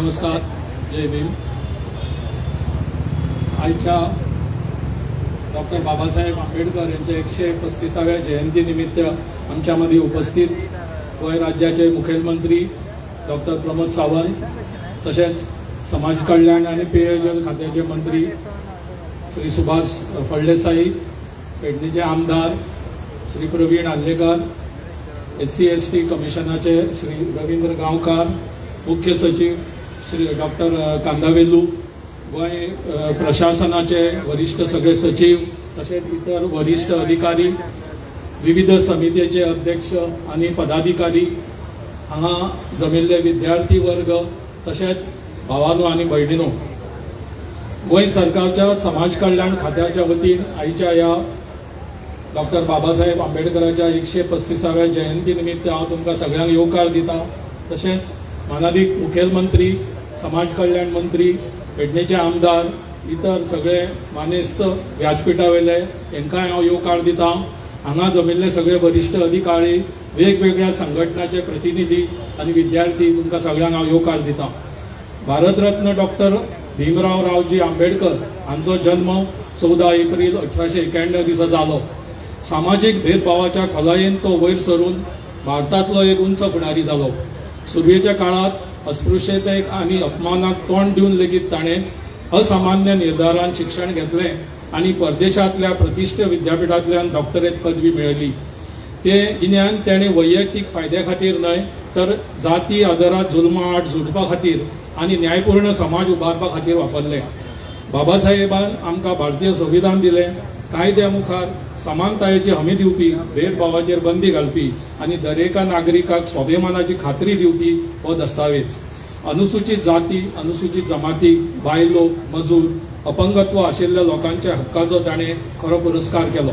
नमस्कार, जय भीम. आजच्या डॉक्टर बाबासाहेब आंबेडकर यांच्या 135व्या जयंतीनिमित्त आमच्यामध्ये उपस्थित गोय राज्याचे मुख्यमंत्री डॉक्टर प्रमोद सावंत, तसेच समाज कल्याण आणि पेयजल खात्याचे मंत्री श्री सुभाष फळदेसाई, पेडणेचे आमदार श्री प्रवीण आल्लेकर, SC/ST कमिशनाचे श्री रवींद्र गांवकार, मुख्य सचिव श्री डॉक्टर कांदावेलू, गोय प्रशासनाचे वरिष्ठ सगळे सचिव, तसेच इतर वरिष्ठ अधिकारी, विविध समितीचे अध्यक्ष आणि पदाधिकारी, हांगा जमिल्ले विद्यार्थी वर्ग, तसेच भावांनो आणि भयणींनो, गोय सरकारच्या समाज कल्याण खात्याच्या वतीन आयच्या या डॉक्टर बाबासाहेब आंबेडकरांच्या 135व्या जयंती निमित्त हांव तुमकां सगळ्यांक येवकार दिता. तशेंच मानाधिक मुखेलमंत्री, समाज कल्याण मंत्री, पेडणेचे आमदार, इतर सगळे मानेस्त व्यासपीठा वयले हांकांय हांव येवकार दिता. हांगा जमिल्ले सगळे वरिष्ठ अधिकारी, वेगवेगळ्या संघटनाचे प्रतिनिधी आणि विद्यार्थी, तुमकां सगळ्यांक हांव येवकार दिता. भारतरत्न डॉक्टर भीमराव रावजी आंबेडकर हांचो जन्म 14 एप्रिल 1891 दिसा जालो. सामाजिक भेदभावाच्या खोलायेन तो वयर सरून भारतातलो एक उंच फुडारी जालो. सुरवेच्या काळात अस्पृश्यतेक आणि अपमानाक तोंड दिवन लेगीत ताणें असामान्य निर्धारान शिक्षण घेतलें आणि परदेशांतल्या प्रतिष्ठीत विद्यापीठांतल्यान डॉक्टरेट पदवी मेळयली. ते गिन्यान ताणें वैयक्तीक फायद्या खातीर न्हय, तर जाती आदारात जुल्मा आड झुडपा खातीर आणि न्यायपूर्ण समाज उबारपा खातीर वापरलें. बाबासाहेबान आमकां भारतीय संविधान दिलें, कायद्या मुखार समानतायेची हमी दिवपी, भेदभावाचेर बंदी घालपी आणि दरेका नागरिकाक स्वाभिमानाची खात्री दिवपी हो दस्तावेज. अनुसूचित जाती, अनुसूचित जमाती, बायलो, मजूर, अपंगत्व आशिल्ल्या लोकांच्या हक्काचो ताणें खरो पुरस्कार केलो.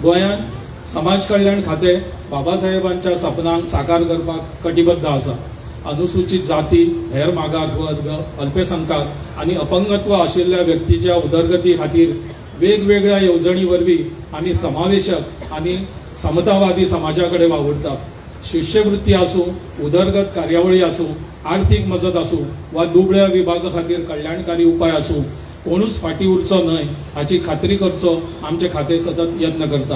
गोंयांत समाज कल्याण खातें बाबासाहेबांच्या सपनांक साकार करपाक कटिबद्ध आसा. अनुसूचित जाती, हेर मागास वर्ग, अल्पसंख्याक आणि अपंगत्व आशिल्ल्या व्यक्तीच्या उदरगती खातीर वेगवेगळ्या येवजणी वरवीं आमी समावेशक आणि समतावादी समाजाकडे वावुरतात. शिश्यवृत्ती आसूं, उदरगत कार्यावळी आसूं, आर्थीक मजत आसूं वा दुबळ्या विभागा खातीर कल्याणकारी उपाय आसूं, कोणूच फाटीं उरचो न्हय हाची खात्री करचो आमचें खातें सतत यत्न करता.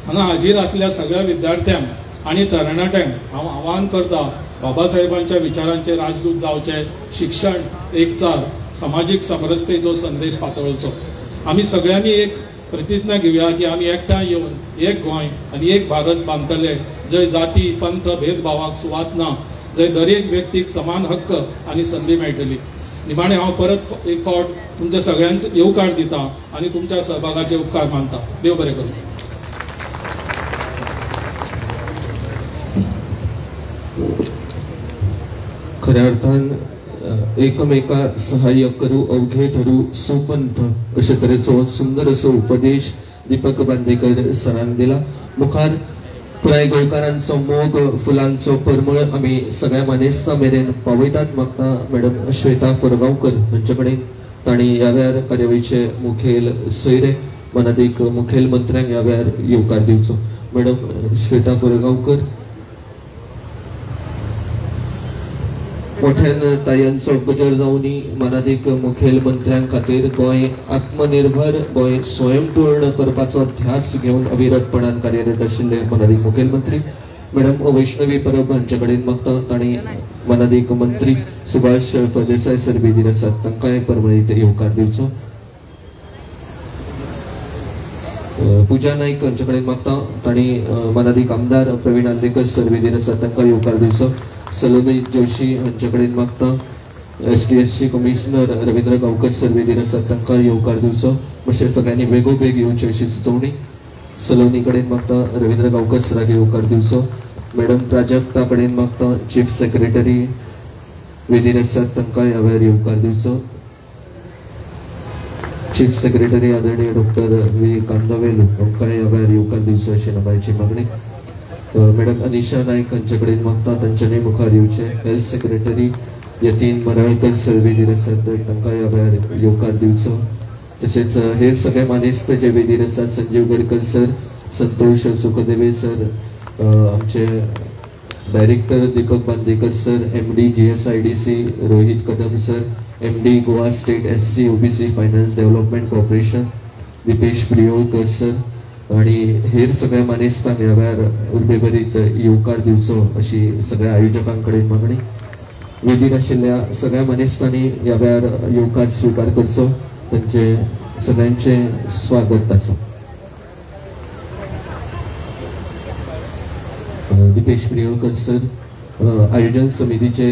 हांगा हाजीर आसलेल्या सगळ्या विद्यार्थ्यांक आणि तरणाट्यांक हांव आवाहन करता, बाबासाहेबांच्या विचारांचे राजदूत जावचे, शिक्षण, एकचार, सामाजिक समरसतेचो संदेश पातळचो. आमी सगळ्यांनी एक प्रतिज्ञा घेवया की आमी एकठांय येवन एक गोंय आणि एक भारत बांदतले, जंय जाती पंथ भेदभावाक सुवात ना, जंय दरेक व्यक्तीक समान हक्क आणि संधी मेळटली. निमाणें हांव परत एक फावट तुमच्या सगळ्यांचो येवकार दिता आणि तुमच्या सहभागाचे उपकार मानता. देव बरें करूं. खऱ्या अर्थान एकमेका सहाय्य करू, अवघे ठरू, सुपंथ अशे तरेचो सुंदर असो उपदेश दीपक बांदेकर सरान दिला. मुखार पुराय गोंयकारांचो मोग, फुलांचो परमळ आमी सगळ्या मानेस्तां मेरेन पावयतात. मागता मॅडम श्वेता कोरगांवकर हांचे कडेन तांणी ह्या वेळार कार्यावळीचे मुखेल सोयरे मनाधिक मुखेल मंत्र्यांक ह्या वेळार येवकार दिवचो. मॅडम श्वेता कोरगांवकर. मोठ्यान तायांचो गजर जावनी मनाधिक मुखेल मंत्र्यां खातीर गोंय आत्मनिर्भर, गोंय स्वयंपूर्ण करपाचो ध्यास घेवन अविरतपणान कार्यरत आशिल्ले मनाधिक मुखेलमंत्री मॅडम वैष्णवी परब हांचे कडेन मागता तांणी मनाधिक मंत्री सुभाष फळदेसाय सर बेगीन आसात, तांकांय परमळीत येवकार दिवचो. पूजा नाईक हांचे कडेन मागता तांणी मनाधिक आमदार प्रवीण आल्लेकर सर बेगीन आसात, तांकां येवकार दिवचो. सलोनी जोशी हांचे कडेन मागता SC/ST commissioner Ravindra Gaonkar sir बेगीन आसात, तांकां येवकार दिवचो. मातशें सगळ्यांनी बेगोबेग येवचे अशी सुचोवणी. सलोनी कडेन मागता रवींद्र गांवकर सराक येवकार दिवचो. मॅडम प्राजक्ता कडेन मागता चीफ सेक्रेटरी बेगीन आसात, तांकां ह्या वेळार येवकार दिवचो. चीफ सेक्रेटरी आदरणीय डॉक्टर V कांदावेलू हांकां ह्या वेळार येवकार दिवचो अशी नबायची मागणी. मॅडम अनिशा नाईक हांचे कडेन मागता तांच्यानी मुखार येवचे. Health secretary Yatin Maralkar sir बेगीन आसात, तांकां ह्या वेळार येवकार दिवचो. तशेंच हेर सगळे मानेस्त जे बेगीन आसात, संजीव गडकर सर, संतोष सुखदेवे सर, आमचे director Deepak Bandekar sir, MD GSIDC Rohit Kadam sir, MD Goa state SC OBC finance development corporation Deepesh Priyolkar sir आणि हेर सगळ्या मानेस्तान ह्या वेळार उर्बेभरीत येवकार दिवचो अशी सगळ्या आयोजकांकडे मागणी. वेदीर आशिल्ल्या सगळ्या मानेस्तांनी ह्या वेळार येवकार स्वीकार करचो. त्यांचे सगळ्यांचे स्वागत ताचो. दीपेश प्रियोळकर सर आयोजन समितीचे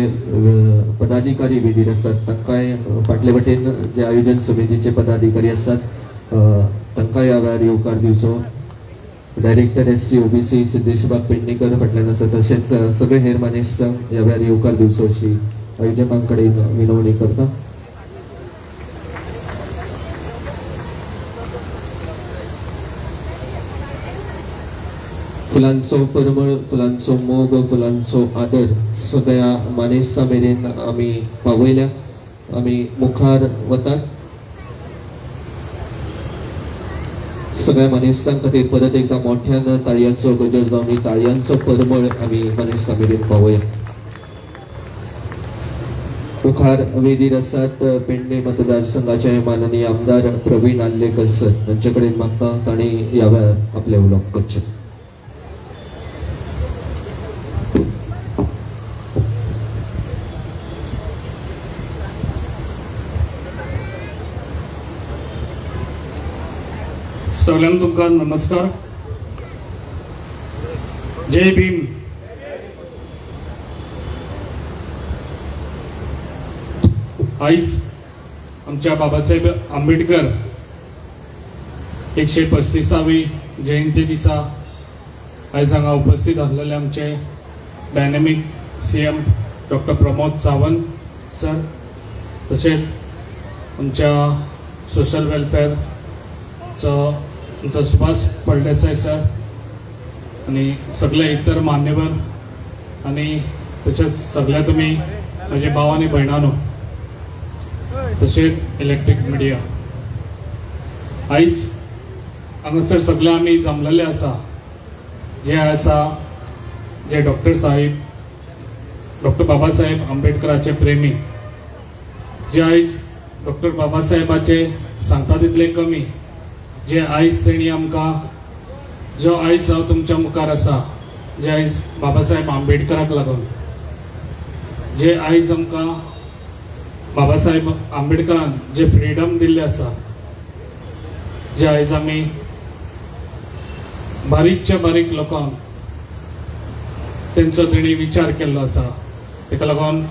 पदाधिकारी वेदीर आसात. तांकांय फाटले वटेन जे आयोजन समितीचे पदाधिकारी आसात तांकांय ह्या वेळार येवकार दिवचो. डायरेक्टर SC OBC सिद्धेशबाग पेडणेकर फाटल्यान आसा. तशेंच सगळे हेर मानेस्तांक ह्या वेळार येवकार दिवचो अशी आयोजकांकडे विनवणी करता. फुलांचो परमळ, फुलांचो मोग, फुलांचो आदर सगळ्या मानेस्तां मेरेन आमी पावयल्या. आमी मुखार वतात. सगळ्या मानेस्तां खातीर परत एकदा मोठ्यान ताळयांचो गजर जावन ताळयांचो परमळ आमी मानेस्तां मेरेन पावया. मुखार वेदीर आसात पेडणे मतदारसंघाचे माननीय आमदार प्रवीण आल्लेकर सर. तांचे कडेन मागता तांणी ह्या वेळार आपले उलोवप करचें. सगळ्यांक तुमकां नमस्कार. जय भीम. आयज आमच्या बाबासाहेब आंबेडकर 135वी जयंती दिसा आयज हांगा उपस्थित आसलेले आमचे dynamic CM doctor Pramod Sawant sir, तशेंच आमच्या सोशल वेलफेअरचो आमचो सुभाष फळदेसाय सर आणि सगळे इतर मान्यवर आणि तसेच सगळे तुम्ही माझे भाव आणि भयणानो तसेच इलेक्ट्रिक मिडिया आयज हांगासर सगळे आमी जमलेले आसा जे डॉक्टर बाबासाहेब आंबेडकराचे प्रेमी, जे आयज डॉक्टर बाबासाहेबाचे सांगता तितले कमी, जे आयज तेणी आमकां जो आयज हांव तुमच्या मुखार आसा, जे आयज बाबासाहेब आंबेडकराक लागून, जे आयज आमकां बाबासाहेब आंबेडकरान जे फ्रीडम दिल्ले आसा, जे आयज आमी बारीकच्या बारीक लोकांक तेंचो तेणी विचार केल्लो आसा, तेका लागून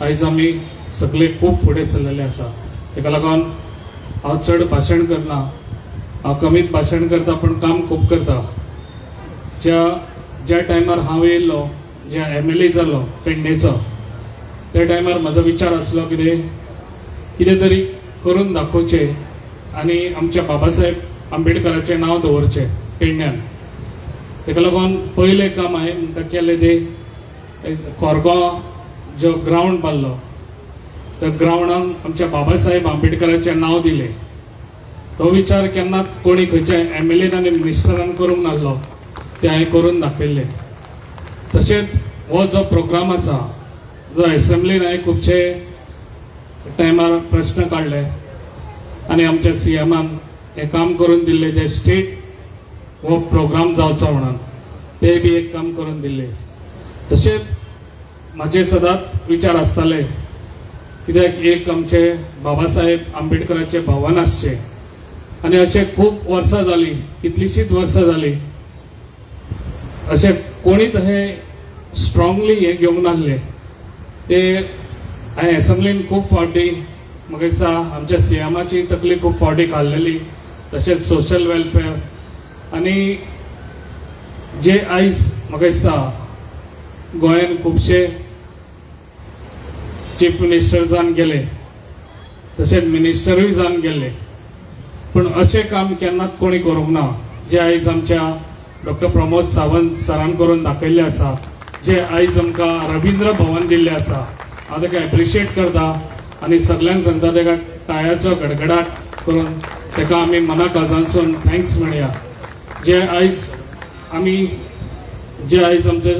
आयज आमी सगळे खूब फुडें सरलेले आसा. तेका लागून हांव चड भाशण करना, हांव कमीत भाशण करता पण काम खूब करता. ज्या टायमार हांव येयल्लो, ज्या MLA जालो पेडणेचो, त्या टायमार म्हजो विचार आसलो कितें तरी करून दाखोवचें आनी आमच्या बाबासाहेब आंबेडकराचें नांव दवरचें पेडण्यान. तेका लागून पयलें काम हांवें म्हणटा केलें तें कोरगांव जो ग्रावंड बांदलो, त्या ग्रावंडाक आमच्या बाबासाहेब आंबेडकराचें नांव दिलें. तो विचार केन्नाच कोणी खंयच्या MLA आनी मिनिस्टरान करूंक नासलो, ते हांवें करून दाखयल्लें. तशेंच हो जो प्रोग्राम आसा, जो एसेंब्लीन हांवें खुबशे टायमार प्रश्न काडले आनी आमच्या CMान हें काम करून दिल्लें, जे स्टेट हो प्रोग्राम जावचो म्हणून ते बी एक काम करून दिल्लें. तशेंच म्हाजे सदांच विचार आसताले कित्याक एक आमचे बाबासाहेब आंबेडकराचें भवन आसचें, आनी अशें खूब वर्सां जालीं, कितलींशींच वर्सां जालीं, अशें कोणीच अशें स्ट्रॉंगली हें घेवंक नासलें. ते हांवें एसेंब्लीन खूब फावटी म्हाका दिसता आमच्या CMाची तकली खूब फावटी खाल्लेली, तशेंच सोशल वेलफेअर आनी जे आयज म्हाका दिसता गोंयान खुबशे चीफ मिनिस्टर जावन गेले, तशेंच मिनिस्टरूय जावन गेले, पण अशें काम केन्नाच कोणी करूंक ना जे आयज आमच्या डॉक्टर प्रमोद सावंत सरान करून दाखयल्लें आसा, जे आयज आमकां रवींद्र भवन दिल्लें आसा. हांव ताका एप्रिशिएट करता आनी सगळ्यांक सांगता ताका टाळ्याचो गडगडाट करून ताका आमी मना काळजांतसून थँक्स म्हणया. जे आयज आमचे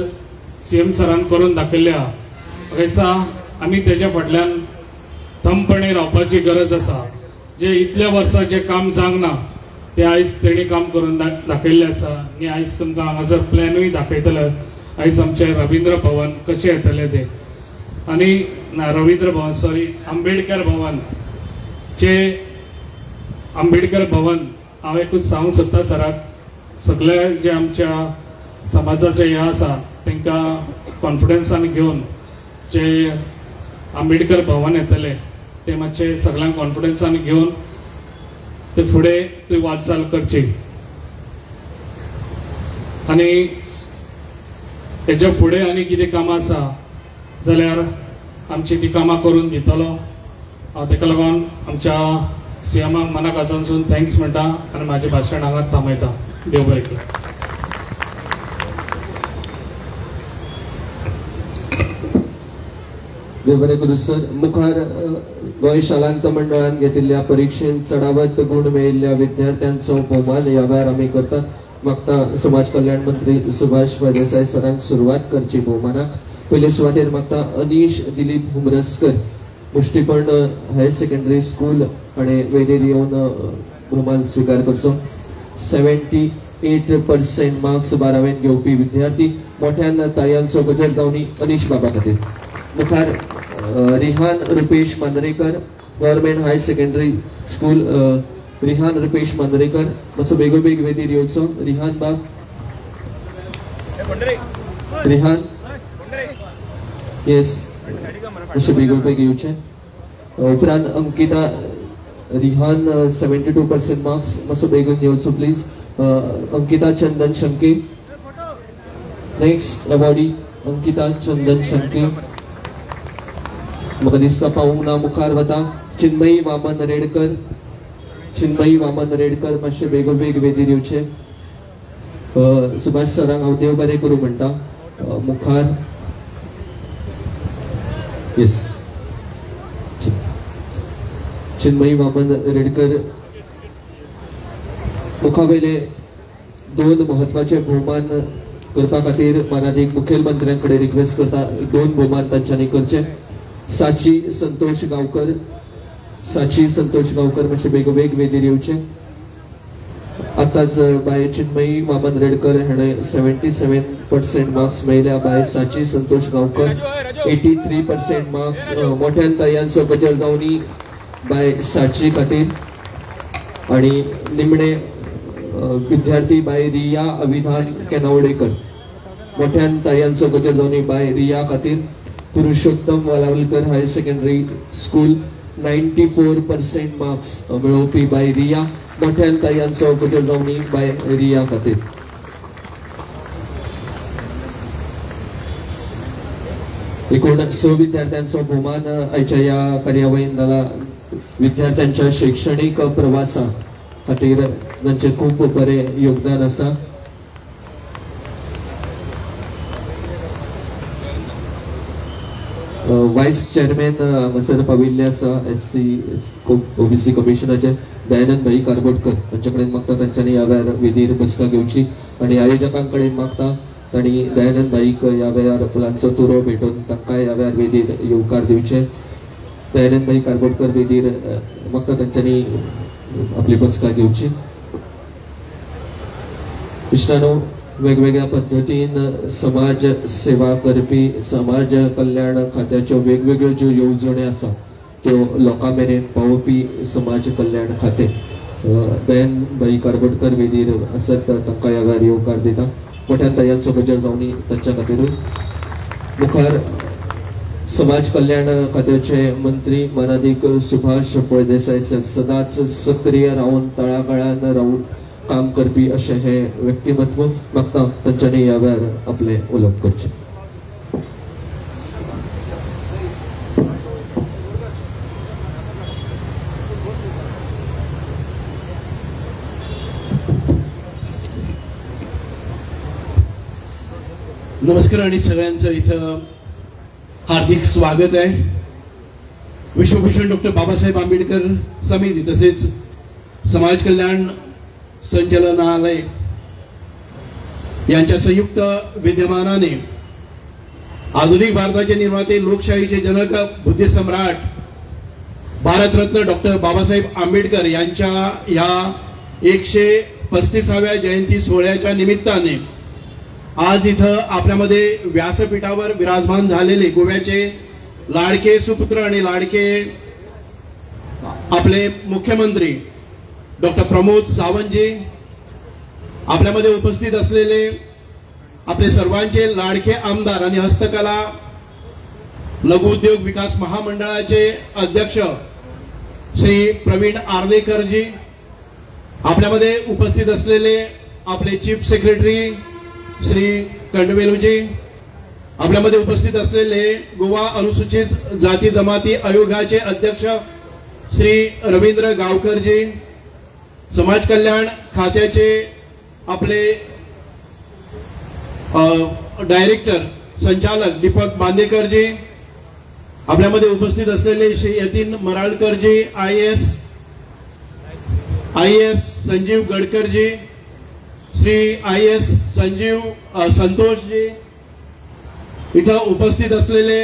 CM सरान करून दाखयल्या दिसा आमी तेच्या फाटल्यान थमपणे रावपाची गरज आसा. जे इतल्या वर्सां जे काम जावंक ना ते आयज तेणी काम करून दाखयल्लें आसा आनी आयज तुमकां हांगासर प्लॅनूय दाखयतले. आयज आमचे रवींद्र भवन कशें येतले ते आनी रवींद्र भवन सॉरी आंबेडकर भवन चे आंबेडकर भवन हांव एकूच सांगूंक सोदता सराक, सगळे जे आमच्या समाजाचे हे आसा तांकां कॉन्फिडन्सान घेवन जे आंबेडकर भवन येतले ते मातशे सगळ्यांक कॉन्फिडन्सान घेवन ते फुडें ती वाटचाल करची. आनी हेच्या फुडें आनी कितें कामां आसा जाल्यार आमची ती कामां करून दितलो. हांव ताका लागून आमच्या CMाक मनाक आजूनसून थँक्स म्हणटा आनी म्हाजें भाशण हांगाच थांबयता. देव बरें करूं. देव बरें करूं सर. मुखार गोंय शालांत मंडळान घेतिल्ल्या परीक्षेंत चडावत गुण मेळिल्ल्या विद्यार्थ्यांचो भोवमान ह्या वेळार आमी करतात. मागता समाज कल्याण मंत्री सुभाष फळदेसाय सरांक सुरवात करची भोवमानाक. पयले सुवातेर मागता Anish Dilip Humraskar Mushtifund higher secondary school आणि वेदेर येवन भोवमान स्वीकार करचो. 78% मार्क्स 12वेंत घेवपी विद्यार्थी. मोठ्यान ताळयांचो गजर जावनी अनीश बाबा खातीर. मुखार Rihan Rupesh Mandrekar government higher secondary school. Rihan Rupesh Mandrekar मातसो बेगोबेग वेदीर येवचो. रिहान बाब. रिहान येस मातशे बेगोबेग येवचे. उपरांत अंकिता रिहान 72% मार्क्स मातसो बेगून येवचो please. Ankita Chandan Shanke. Next awardee Ankita Chandan Shanke. म्हाका दिसता पावूंक ना. मुखार वता चिन्मयी वामन रेडकर. चिन्मयी वामन रेडकर मातशे बेगोबेग वेदीर येवचे. सुभाष सरांक हांव देव बरें करूं म्हणटा. मुखार येस चिन्मयी वामन रेडकर. मुखा वयले 2 महत्वाचे भोवमान करपा खातीर मानाधीक मुखेलमंत्र्यांकडे रिक्वेस्ट करता. 2 भोवमान तांच्यांनी करचे. साची संतोष गांवकर. साची संतोष गांवकर मातशे बेगोबेग वेदीर येवचे. आतांच बाय चिन्मयी वामन रेडकर हाणें 77% मार्क्स मेळिल्ल्या. बाय साची संतोष गांवकर 83% मार्क्स. मोठ्यान ताळयांचो गजर जावनी बाय साची खातीर. आणि निमणे विद्यार्थी बाय रिया अविधान केनावडेकर. मोठ्यान ताळयांचो गजर जावनी बाय रिया खातीर. Purushottam Walawalkar higher secondary school 94% marks मेळोवपी बाय रिया. मोठ्यान ताळयांचो गजर जावनी बाय रिया खातीर. एकूण 6 विद्यार्थ्यांचो भोवमान आयच्या ह्या कार्यावळीन जाला. विद्यार्थ्यांच्या शैक्षणिक प्रवासा खातीर तांचे खूब बरें योगदान आसा. वायस चेअरमॅन हांगासर पाविल्ले आसा SC OBC कमिशनाचे दयानंद भाई कारबोटकर. तांचे कडेन मागता तांच्यांनी ह्या वेळार वेदीर बसका घेवची आनी आयोजकां कडेन मागता तांणी दयानंद भाईक ह्या वेळार फुलांचो तुरो भेटून तांकां ह्या वेळार वेदीर येवकार दिवचे. दयानंद भाई कारबोटकर वेदीर मागता तांच्यांनी आपली बसका घेवची. इश्टानो, वेगवेगळ्या पद्धतीन समाज सेवा करपी समाज कल्याण खात्याच्यो वेगवेगळ्यो ज्यो येवजणी आसा त्यो लोकां मेरेन पावोवपी समाज कल्याण खातें दयान भाई कारबोटकर वेदीर आसत तांकां ह्या वेळार येवकार दिता. मोठ्या ताळयांचो गजर जावनी तांच्या खातीरूय. मुखार समाज कल्याण खात्याचे मंत्री मानाधीक सुभाष फळदेसाय सदांच सक्रिय रावन तळागाळान रावन काम करपी अशें हे व्यक्तिमत्व. मागता तांच्यांनी ह्या वेळार आपले उलोवप करचें. नमस्कार आणि सगळ्यांचं इथं हार्दिक स्वागत आहे. विश्वभूषण डॉक्टर बाबासाहेब आंबेडकर समिती तसेच समाज कल्याण संचालनालय यांच्या संयुक्त विद्यमानाने आधुनिक भारताचे निर्माते, लोकशाहीचे जनक, बुद्धिसम्राट, भारतरत्न डॉक्टर बाबासाहेब आंबेडकर यांच्या या 135व्या जयंती सोहळ्याच्या निमित्ताने आज इथं आपल्यामध्ये व्यासपीठावर विराजमान झालेले गोव्याचे लाडके सुपुत्र आणि लाडके आपले मुख्यमंत्री डॉक्टर प्रमोद सावंतजी, आपल्यामध्ये उपस्थित असलेले आपले सर्वांचे लाडके आमदार आणि हस्तकला लघु उद्योग विकास महामंडळाचे अध्यक्ष श्री प्रवीण आर्लेकरजी, आपल्यामध्ये उपस्थित असलेले आपले चीफ सेक्रेटरी श्री कंडवेलूजी, आपल्यामध्ये उपस्थित असलेले गोवा अनुसूचित जाती जमाती आयोगाचे अध्यक्ष श्री रवींद्र गावकरजी, समाज कल्याण खात्याचे आपले डायरेक्टर संचालक दीपक बांदेकरजी, आपल्यामध्ये उपस्थित असलेले श्री यतीन मराळकरजी, IAS संजीव गडकरजी, श्री IAS संजीव संतोषजी, इथं उपस्थित असलेले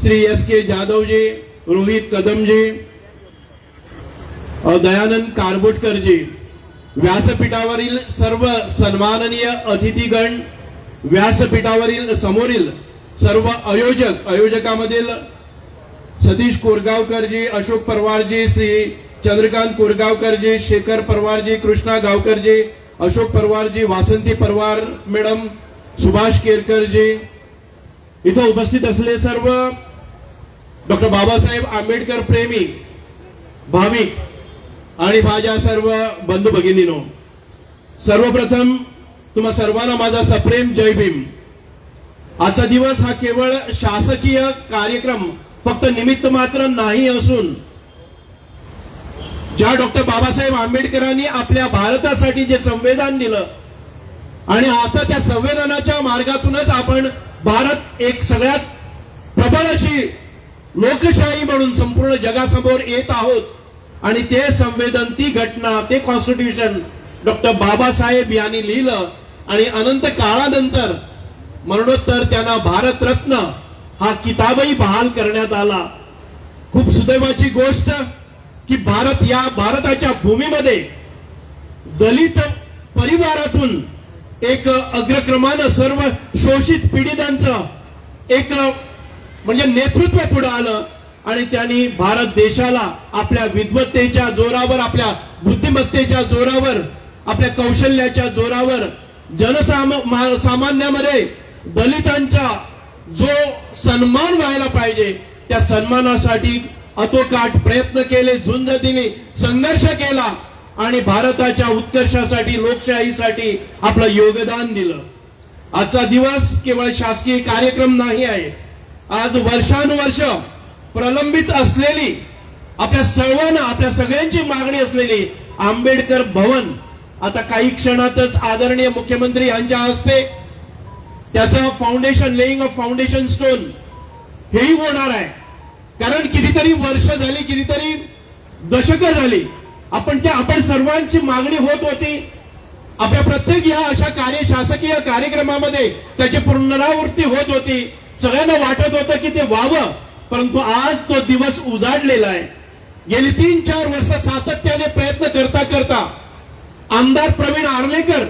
श्री SK जाधवजी, रोहित कदमजी, दयानंद कारबोटकरजी, व्यासपीठावरील सर्व सन्माननीय अतिथीगण, व्यासपीठावरील समोरील सर्व आयोजकामधील सतीश कोरगावकरजी, अशोक पवारजी, श्री चंद्रकांत कोरगावकरजी, शेखर पवारजी, कृष्णा गावकरजी, अशोक पवारजी, वासंती पवार मॅडम, सुभाष केरकरजी, इथं उपस्थित असलेले सर्व डॉक्टर बाबासाहेब आंबेडकर प्रेमी भाविक आणि माझ्या सर्व बंधू भगिनीनो, सर्वप्रथम तुम्हा सर्वांना माझा सप्रेम जय भीम. आजचा दिवस हा केवळ शासकीय कार्यक्रम फक्त निमित्त मात्र नाही असून ज्या डॉक्टर बाबासाहेब आंबेडकरांनी आपल्या भारतासाठी जे संविधान दिलं आणि आता त्या संविधानाच्या मार्गातूनच आपण भारत एक सगळ्यात प्रबळ अशी लोकशाही म्हणून संपूर्ण जगासमोर येत आहोत. आणि ते संविधान, ती घटना, ते कॉन्स्टिट्यूशन डॉक्टर बाबासाहेब यांनी लिहिलं आणि अनंत काळानंतर मरणोत्तर त्यांना भारतरत्न हा किताबही बहाल करण्यात आला. खूप सुदैवाची गोष्ट की भारताच्या भूमीमध्ये दलित परिवारातून एक अग्रक्रमानं सर्व शोषित पीडितांचं एक म्हणजे नेतृत्व पुढे आलं आणि त्यांनी भारत देशाला आपल्या विद्वत्तेच्या जोरावर, आपल्या बुद्धिमत्तेच्या जोरावर, आपल्या कौशल्याच्या जोरावर जनसामान्यामध्ये दलितांचा जो सन्मान व्हायला पाहिजे त्या सन्मानासाठी अतोकाट प्रयत्न केले, झुंज दिली, संघर्ष केला आणि भारताच्या उत्कर्षासाठी, लोकशाहीसाठी आपलं योगदान दिलं. आजचा दिवस केवळ शासकीय कार्यक्रम नाही आहे. आज वर्षानुवर्ष प्रलंबित असलेली आपल्या सर्वांना, आपल्या सगळ्यांची मागणी असलेली आंबेडकर भवन आता काही क्षणातच आदरणीय मुख्यमंत्री यांच्या हस्ते त्याचं foundation, laying of foundation stone हेही होणार आहे. कारण कितीतरी वर्ष झाली, कितीतरी दशकं झाली आपण सर्वांची मागणी होत होती. आपल्या प्रत्येक या अशा शासकीय कार्यक्रमामध्ये त्याची पुनरावृत्ती होत होती. सगळ्यांना वाटत होतं की ते व्हावं, परंतु आज तो दिवस उजाडलेला आहे. गेली 3-4 वर्ष सातत्याने प्रयत्न करता करता आमदार प्रवीण आर्लेकर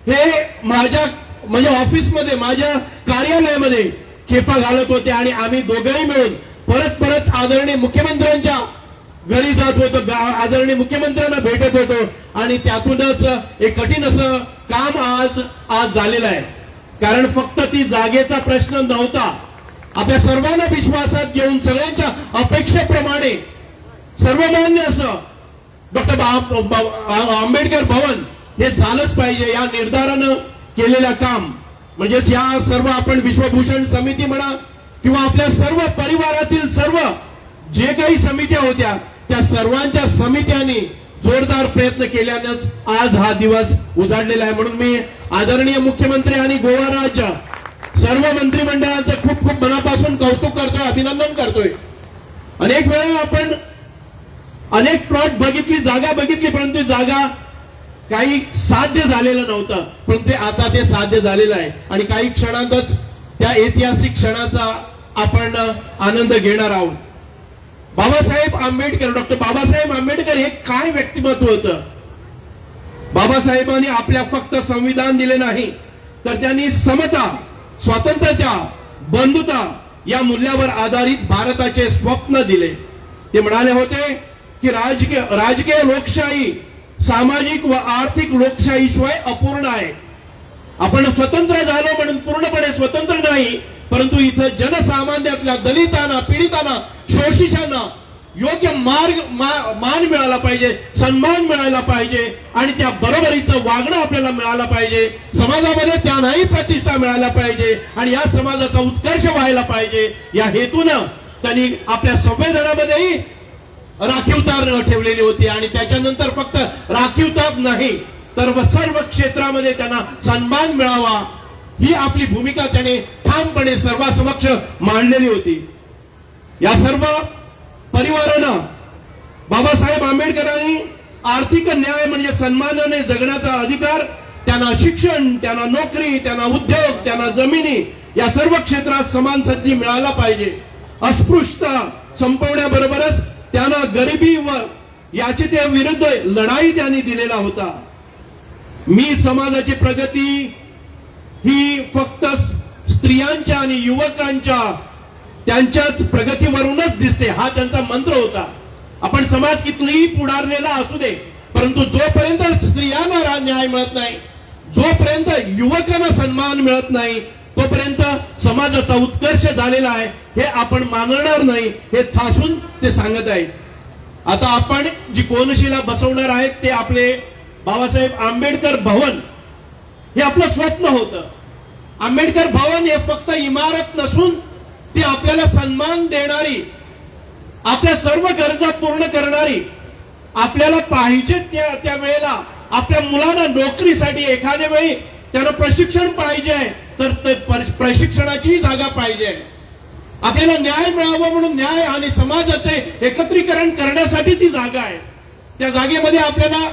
हे माझ्या म्हणजे ऑफिसमध्ये, माझ्या कार्यालयामध्ये खेपा घालत होते आणि आम्ही दोघंही मिळून परत आदरणीय मुख्यमंत्र्यांच्या घरी जात होतो, आदरणीय मुख्यमंत्र्यांना भेटत होतो आणि त्यातूनच एक कठीण असं काम आज झालेलं आहे. कारण फक्त ती जागेचा प्रश्न नव्हता. आपल्या सर्वांना विश्वासात घेऊन सगळ्यांच्या अपेक्षेप्रमाणे सर्वमान्य असं डॉक्टर आंबेडकर भवन हे झालंच पाहिजे या निर्धारानं केलेलं काम. म्हणजेच या सर्व आपण विश्वभूषण समिती म्हणा किंवा आपल्या सर्व परिवारातील सर्व जे काही समित्या होत्या त्या सर्वांच्या समित्यांनी जोरदार प्रयत्न केल्यानंच आज हा दिवस उजाडलेला आहे. म्हणून मी आदरणीय मुख्यमंत्री आणि गोवा राज्य सर्व मंत्रिमंडळाचं खूप खूप मनापासून कौतुक करतोय, अभिनंदन करतोय. अनेक वेळा आपण अनेक प्लॉट बघितली, जागा बघितली, परंतु जागा काही साध्य झालेलं नव्हतं, पण ते आता ते साध्य झालेलं आहे आणि काही क्षणातच त्या ऐतिहासिक क्षणाचा आपण आनंद घेणार आहोत. बाबासाहेब आंबेडकर, डॉक्टर बाबासाहेब आंबेडकर हे काय व्यक्तिमत्व होतं. बाबासाहेबांनी आपल्या फक्त संविधान दिले नाही, तर त्यांनी समता, स्वातंत्र्यता, बंधुता या मूल्यावर आधारित भारताचे स्वप्न दिले. ते म्हणाले होते की राजकीय लोकशाही सामाजिक व आर्थिक लोकशाहीशिवाय अपूर्ण आहे. आपण स्वतंत्र झालो म्हणून पूर्णपणे स्वतंत्र नाही, परंतु इथं जनसामान्यातल्या दलितांना, पीडितांना, शोषितांना योग्य मान मिळाला पाहिजे, सन्मान मिळाला पाहिजे आणि त्या बरोबरीचं वागणं आपल्याला मिळालं पाहिजे. समाजामध्ये त्यांनाही प्रतिष्ठा मिळायला पाहिजे आणि या समाजाचा उत्कर्ष व्हायला पाहिजे. या हेतूनं त्यांनी आपल्या संविधानामध्येही राखीवता ठेवलेली होती आणि त्याच्यानंतर फक्त राखीवता नाही तर सर्व क्षेत्रामध्ये त्यांना सन्मान मिळावा ही आपली भूमिका त्याने ठामपणे सर्वांसमक्ष मांडलेली होती. या सर्व परिवारानं बाबासाहेब आंबेडकरांनी आर्थिक न्याय म्हणजे सन्मानाने जगण्याचा अधिकार, त्यांना शिक्षण, त्यांना नोकरी, त्यांना उद्योग, त्यांना जमिनी या सर्व क्षेत्रात समान संधी मिळायला पाहिजे. अस्पृश्यता संपवण्याबरोबरच त्यांना गरिबी व याची त्या विरुद्ध लढाई त्यांनी दिलेला होता. मी समाजाची प्रगती ही फक्त स्त्रियांच्या आणि युवकांच्या त्यांच्याच प्रगतीवरूनच दिसते हा त्यांचा मंत्र होता. आपण समाज कितीही पुढारलेला असू दे, परंतु जोपर्यंत स्त्रियांना न्याय मिळत नाही, जोपर्यंत युवकांना सन्मान मिळत नाही, तोपर्यंत समाजाचा उत्कर्ष झालेला आहे हे आपण मानणार नाही, हे ठासून ते सांगत आहेत. आता आपण जी कोनशिला बसवणार आहेत ते आपले बाबासाहेब आंबेडकर भवन हे आपलं स्वप्न होतं. आंबेडकर भवन हे फक्त इमारत नसून ती आपल्याला सन्मान देणारी, आपल्या सर्व गरजा पूर्ण करणारी, आपल्याला पाहिजे त्या वेळेला आपल्या मुलांना नोकरीसाठी एखाद्या वेळी त्यांना प्रशिक्षण पाहिजे तर प्रशिक्षणाची जागा पाहिजे. आपल्याला न्याय मिळावा म्हणून न्याय आणि समाजाचे एकत्रीकरण करण्यासाठी ती जागा आहे. त्या जागेमध्ये आपल्याला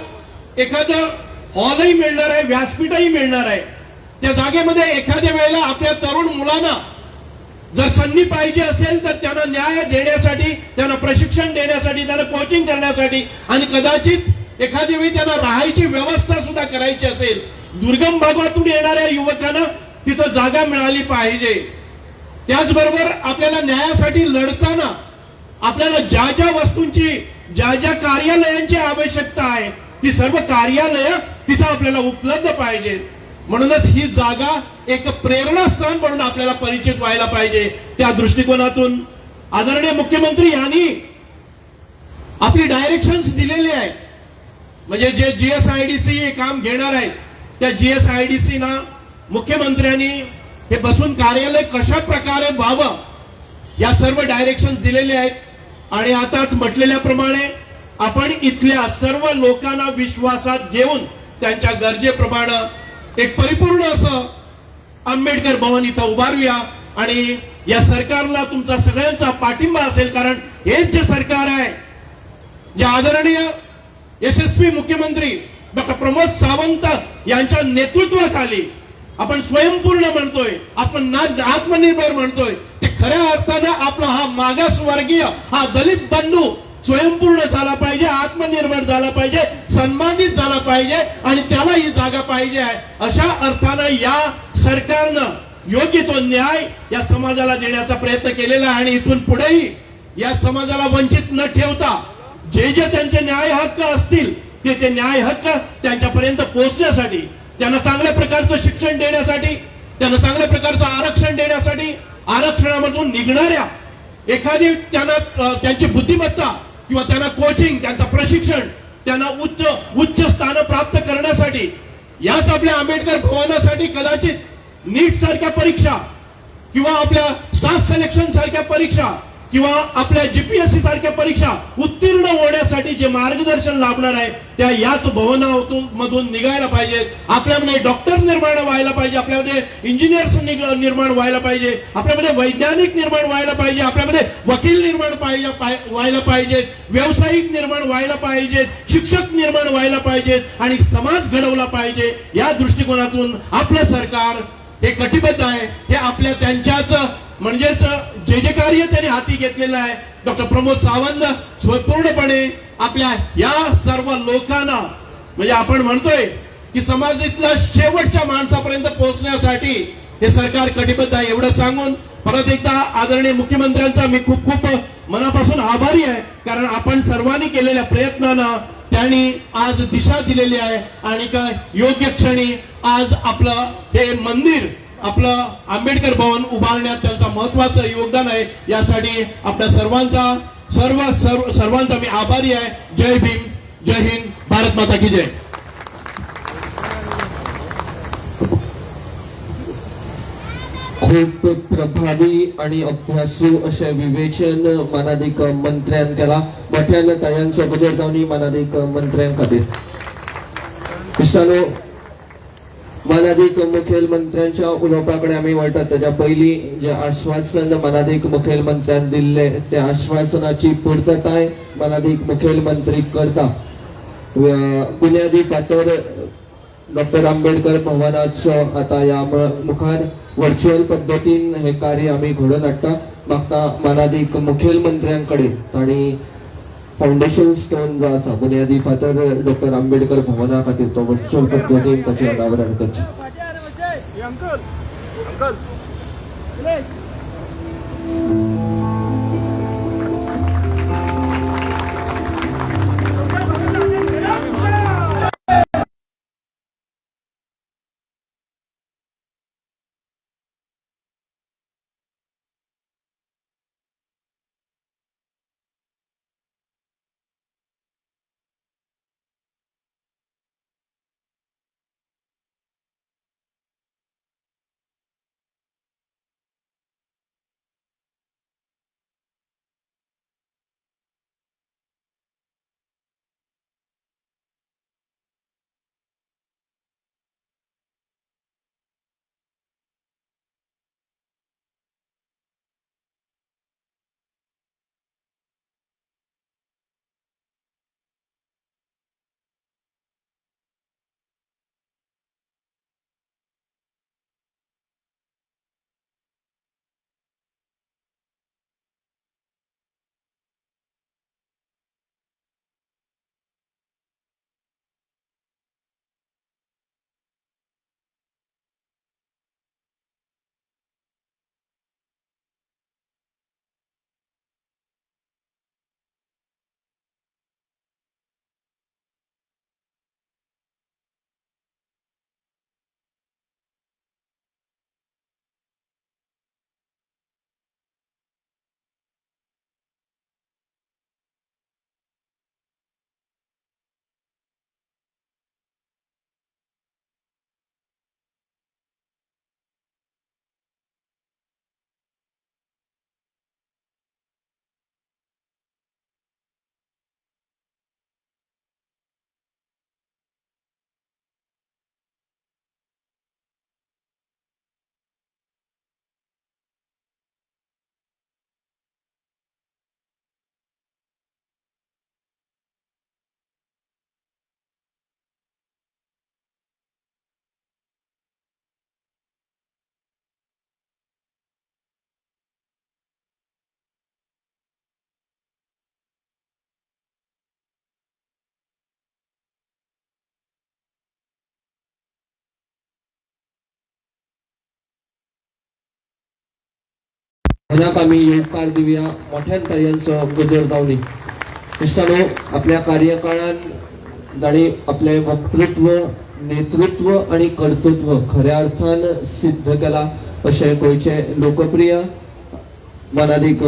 एखादं हॉलही मिळणार आहे, व्यासपीठही मिळणार आहे. त्या जागेमध्ये एखाद्या वेळेला आपल्या तरुण मुलांना जर संधी पाहिजे असेल तर त्यांना न्याय देण्यासाठी, त्यांना प्रशिक्षण देण्यासाठी, त्यांना कोचिंग करण्यासाठी आणि कदाचित एखाद्या वेळी त्यांना राहायची व्यवस्था सुद्धा करायची असेल, दुर्गम भागातून येणाऱ्या युवकांना तिथं जागा मिळाली पाहिजे. त्याचबरोबर आपल्याला न्यायासाठी लढताना आपल्याला ज्या ज्या वस्तूंची, ज्या ज्या कार्यालयांची आवश्यकता आहे ती सर्व कार्यालय तिथं आपल्याला उपलब्ध पाहिजे. म्हणूनच ही जागा एक प्रेरणास्थान म्हणून आपल्याला परिचित व्हायला पाहिजे. त्या दृष्टिकोनातून आदरणीय मुख्यमंत्री यांनी आपली डायरेक्शन्स दिलेली आहे. म्हणजे जे GSIDC हे काम घेणार आहेत त्या GSIDC ना मुख्यमंत्र्यांनी हे बसून कार्यालय कशा प्रकारे व्हावं या सर्व डायरेक्शन्स दिलेले आहेत. आणि आताच म्हटलेल्याप्रमाणे आपण इथल्या सर्व लोकांना विश्वासात घेऊन त्यांच्या गरजेप्रमाणे एक परिपूर्ण असं आंबेडकर भवन इथं उभारूया आणि या सरकारला तुमचा सगळ्यांचा पाठिंबा असेल. कारण हेच जे सरकार आहे, जे आदरणीय यशस्वी मुख्यमंत्री डॉक्टर प्रमोद सावंत यांच्या नेतृत्वाखाली आपण स्वयंपूर्ण म्हणतोय, आपण आत्मनिर्भर म्हणतोय, ते खऱ्या अर्थानं आपला हा मागासवर्गीय, हा दलित बंधू स्वयंपूर्ण झाला पाहिजे, आत्मनिर्भर झाला पाहिजे, सन्मानित झाला पाहिजे आणि त्याला ही जागा पाहिजे आहे. अशा अर्थानं या सरकारनं योग्य तो न्याय या समाजाला देण्याचा प्रयत्न केलेला आहे. आणि इथून पुढेही या समाजाला वंचित न ठेवता जे जे त्यांचे न्याय हक्क असतील ते न्याय हक्क त्यांच्यापर्यंत पोहोचण्यासाठी, त्यांना चांगल्या प्रकारचं शिक्षण देण्यासाठी, त्यांना चांगल्या प्रकारचं आरक्षण देण्यासाठी, आरक्षणामधून निघणाऱ्या एखादी त्यांना त्यांची बुद्धिमत्ता किंवा त्यांना कोचिंग, त्यांचं प्रशिक्षण, त्यांना उच्च स्थान प्राप्त करण्यासाठी याच आपल्या आंबेडकर भवनासाठी कदाचित नीट सारख्या परीक्षा किंवा आपल्या स्टाफ सिलेक्शन सारख्या परीक्षा किंवा आपल्या GPSC सारख्या परीक्षा उत्तीर्ण होण्यासाठी जे मार्गदर्शन लाभणार आहे त्या याच भवनामधून निघायला पाहिजे. आपल्यामध्ये डॉक्टर निर्माण व्हायला पाहिजे, आपल्यामध्ये इंजिनियर्स निर्माण व्हायला पाहिजे, आपल्यामध्ये वैज्ञानिक निर्माण व्हायला पाहिजे, आपल्यामध्ये वकील निर्माण व्हायला पाहिजे, व्यावसायिक निर्माण व्हायला पाहिजे, शिक्षक निर्माण व्हायला पाहिजेत आणि समाज घडवला पाहिजे. या दृष्टिकोनातून आपलं सरकार हे कटिबद्ध आहे, हे आपल्या त्यांच्याच म्हणजेच जे जे कार्य त्यांनी हाती घेतलेलं आहे डॉक्टर प्रमोद सावंत स्वपूर्णपणे आपल्या या सर्व लोकांना म्हणजे आपण म्हणतोय की समाजातल्या शेवटच्या माणसापर्यंत पोहोचण्यासाठी हे सरकार कटिबद्ध आहे एवढं सांगून परत एकदा आदरणीय मुख्यमंत्र्यांचा मी खूप खूप मनापासून आभारी आहे, कारण आपण सर्वांनी केलेल्या प्रयत्नांना त्यांनी आज दिशा दिलेली आहे आणि योग्य क्षणी आज आपलं हे मंदिर आपलं आंबेडकर भवन उभारण्यात त्यांचं महत्वाचं योगदान आहे। यासाठी आपल्या सर्वांचा मी आभारी आहे। जय भीम, जय हिंद, भारत माता की जय। खूप प्रभावी आणि अभ्यासू असे विवेचन मानाधिक मंत्र्यान केला। मोठ्यान तायांचो गजर जावनी मानाधिक मंत्र्यां खातीर। मित्रांनो, मानाधिक मुखेलमंत्र्यांच्या उलोवपाकडे आम्ही वळटात त्याच्या पयली जे आश्वासन मानाधिक मुखेलमंत्र्यान दिल्ले त्या आश्वासनाची पूर्तताय मानाधिक मुखेलमंत्री करता। बुनियादी फातर डॉक्टर आंबेडकर भवनाचो आता या मुखार व्हर्च्युअल पद्धतीन हे कार्य आम्ही घडोवन हाडटा। म्हाका मानाधिक मुखेलमंत्र्यांकडे तांणी फाउंडेशन स्टोन जो आसा बुनियादी फातर डॉक्टर आंबेडकर भवना खातीर तो व्हर्च्युअल पद्धतीन ताचे अनावरण करचे। मनाक आम्ही येवकार दिवया मोठ्या तायांचो गजर जावनी। मित्रांनो, आपल्या कार्यकाळात ताणी आपले वक्तृत्व, नेतृत्व आणि कर्तृत्व खऱ्या अर्थान सिद्ध केला अशें गोंयचे लोकप्रिय मानाधिक